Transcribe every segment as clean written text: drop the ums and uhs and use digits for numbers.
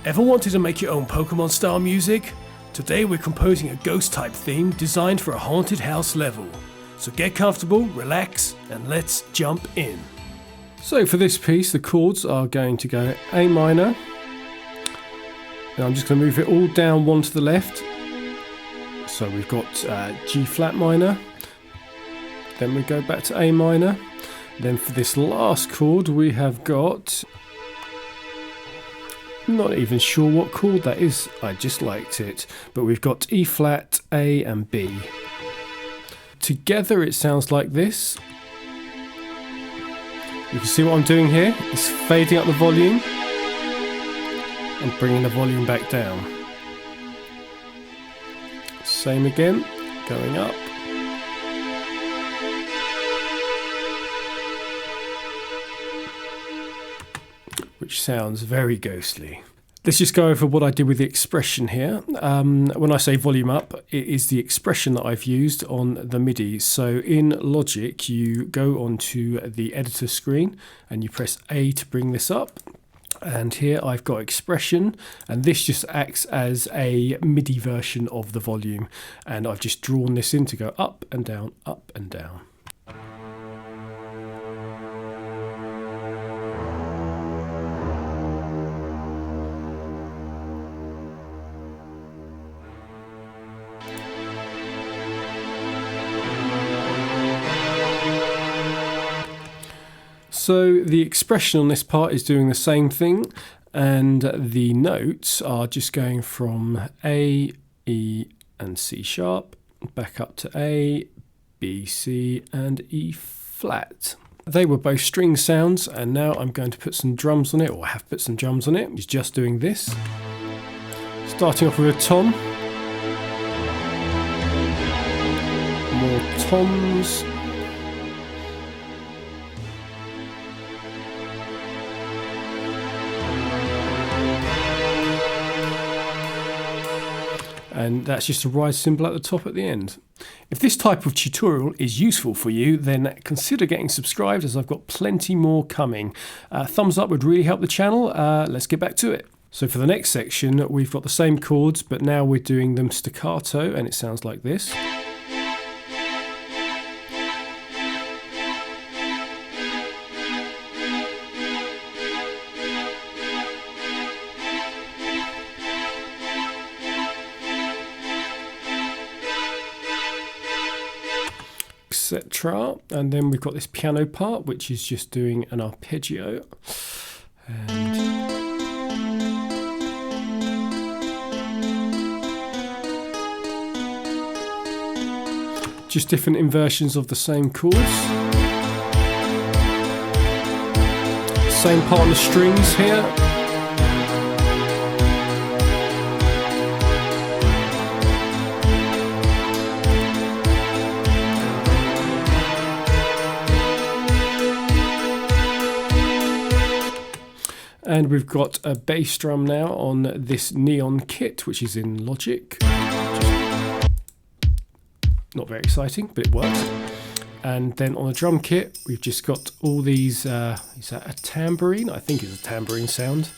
Ever wanted to make your own Pokemon style music? Today we're composing a ghost type theme designed for a haunted house level. So get comfortable, relax, and let's jump in. So for this piece the chords are going to go A minor. Now I'm just going to move it all down one to the left. So we've got G flat minor. Then we go back to A minor. Then for this last chord we have got... not even sure what chord that is, I just liked it. But we've got E flat, A and B. Together it sounds like this. You can see what I'm doing here. It's fading up the volume and bringing the volume back down. Same again, going up. Which sounds very ghostly. Let's just go over what I did with the expression here. When I say volume up, it is the expression that I've used on the MIDI. So in Logic, you go onto the editor screen and you press A to bring this up. And here I've got expression, and this just acts as a MIDI version of the volume. And I've just drawn this in to go up and down, up and down. So the expression on this part is doing the same thing, and the notes are just going from A, E and C sharp, back up to A, B, C and E flat. They were both string sounds, and now I'm going to put some drums on it, or I have put some drums on it. It's just doing this. Starting off with a tom. More toms. And that's just a rise symbol at the top at the end. If this type of tutorial is useful for you, then consider getting subscribed, as I've got plenty more coming. Thumbs up would really help the channel. Let's get back to it. So for the next section, we've got the same chords, but now we're doing them staccato, and it sounds like this. Etc. And then we've got this piano part, which is just doing an arpeggio. And just different inversions of the same chords. Same part on the strings here. And we've got a bass drum now on this neon kit, which is in Logic. Just not very exciting, but it works. And then on the drum kit, we've just got all these, is that a tambourine? I think it's a tambourine sound,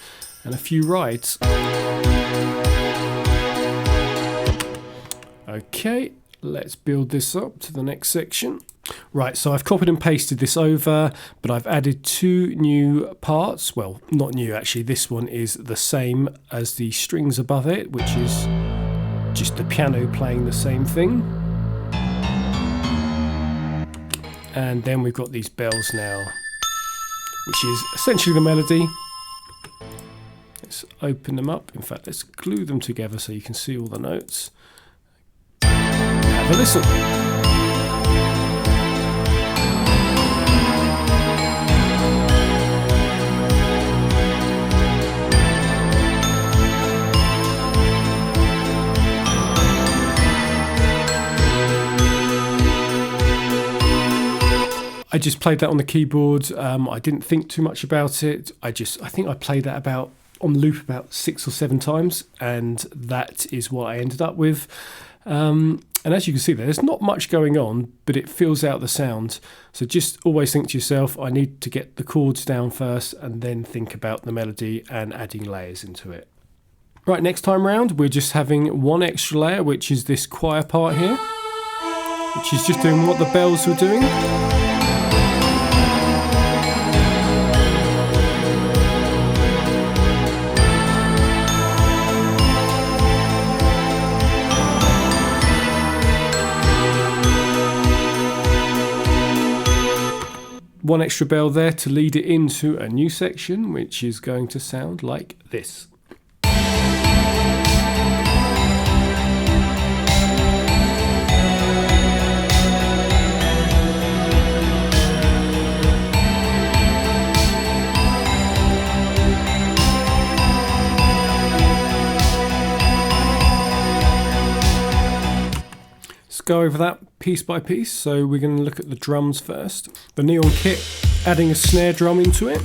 and a few rides. Okay, let's build this up to the next section. Right, so I've copied and pasted this over, but I've added two new parts. Well, not new actually, this one is the same as the strings above it, which is just the piano playing the same thing. And then we've got these bells now, which is essentially the melody. Let's open them up. In fact, let's glue them together so you can see all the notes. Have a listen. I just played that on the keyboard. I didn't think too much about it. I think I played that on loop about 6 or 7 times, and that is what I ended up with. And as you can see there's not much going on, but it fills out the sound. So just always think to yourself, I need to get the chords down first and then think about the melody and adding layers into it. Right, next time round we're just having one extra layer, which is this choir part here, which is just doing what the bells were doing. One extra bell there to lead it into a new section, which is going to sound like this. Go over that piece by piece. So we're going to look at the drums first. The neon kit, adding a snare drum into it.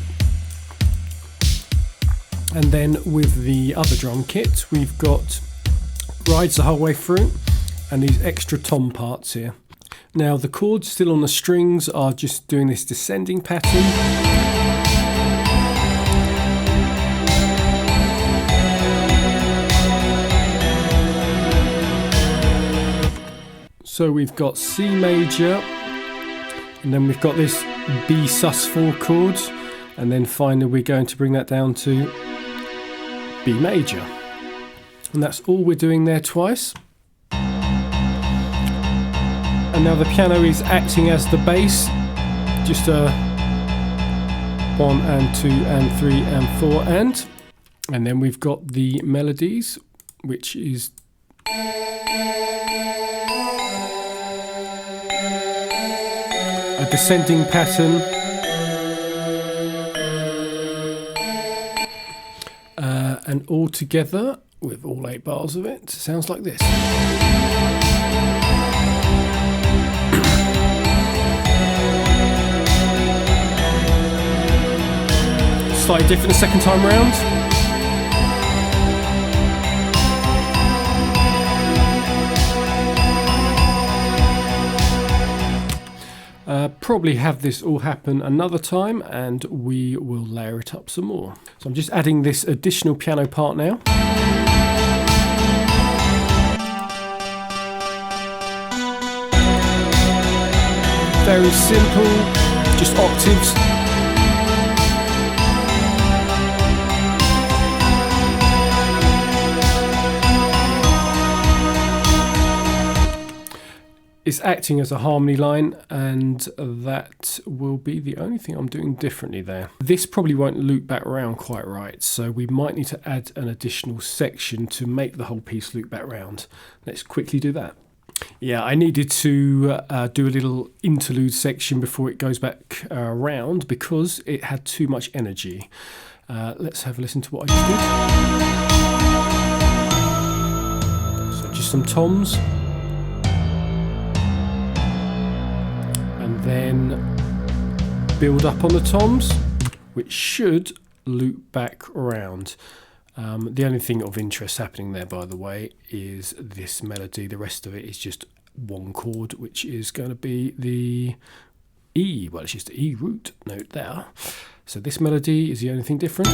And then with the other drum kit, we've got rides the whole way through and these extra tom parts here. Now the chords still on the strings are just doing this descending pattern. So we've got C major, and then we've got this B sus4 chord, and then finally we're going to bring that down to B major. And that's all we're doing there twice. And now the piano is acting as the bass, just a 1 and 2 and 3 and 4 and then we've got the melodies, which is a descending pattern, and all together with all 8 bars of it sounds like this. Slightly different the second time round. Probably have this all happen another time and we will layer it up some more. So I'm just adding this additional piano part now. Very simple, just octaves. It's acting as a harmony line, and that will be the only thing I'm doing differently there. This probably won't loop back around quite right, so we might need to add an additional section to make the whole piece loop back round. Let's quickly do that. Yeah, I needed to do a little interlude section before it goes back around because it had too much energy. Let's have a listen to what I just did. So just some toms. And then build up on the toms, which should loop back around. The only thing of interest happening there, by the way, is this melody. The rest of it is just one chord, which is going to be the E. Well, it's just the E root note there. So this melody is the only thing different.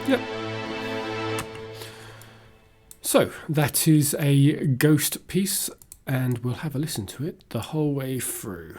Yep. So that is a Ghost piece, and we'll have a listen to it the whole way through.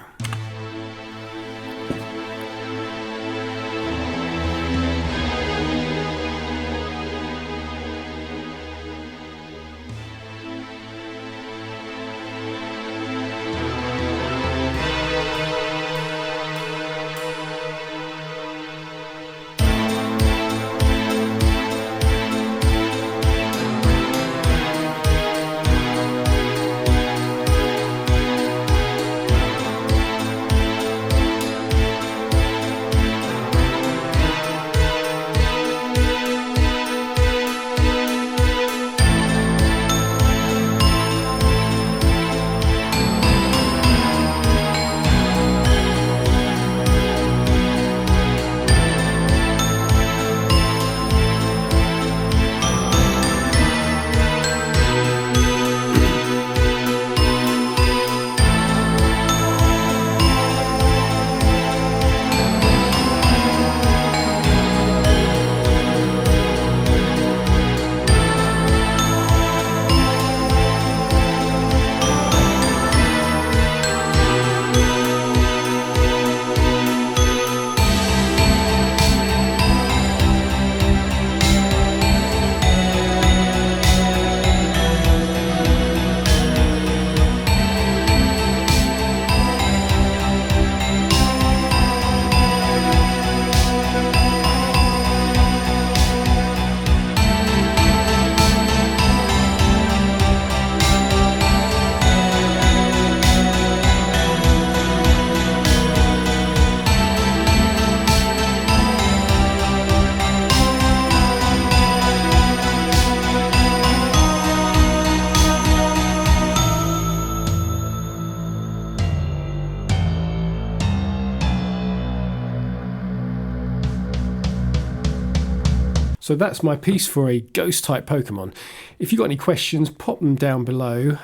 So that's my piece for a Ghost-type Pokemon. If you've got any questions, pop them down below.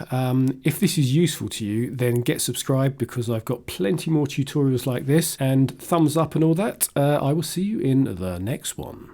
If this is useful to you, then get subscribed because I've got plenty more tutorials like this, and thumbs up and all that. I will see you in the next one.